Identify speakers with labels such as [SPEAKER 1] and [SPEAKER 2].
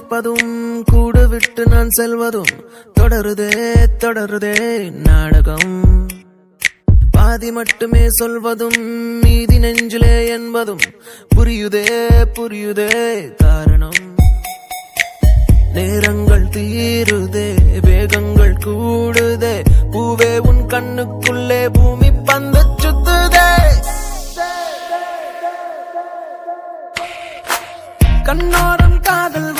[SPEAKER 1] நிற்பதும் கூடு விட்டு நான் செல்வதும் தொடருதே தொடருதே நாடகம். பாதி மட்டுமே சொல்வதும் மீதி நெஞ்சிலே என்பதும் புரியுதே புரியுதே காரணம். நேரங்கள் தீருதே வேகங்கள் கூடுதே பூவே உன் கண்ணுக்குள்ளே பூமி பந்து சுத்துதே. கண்ணோரம் காதல்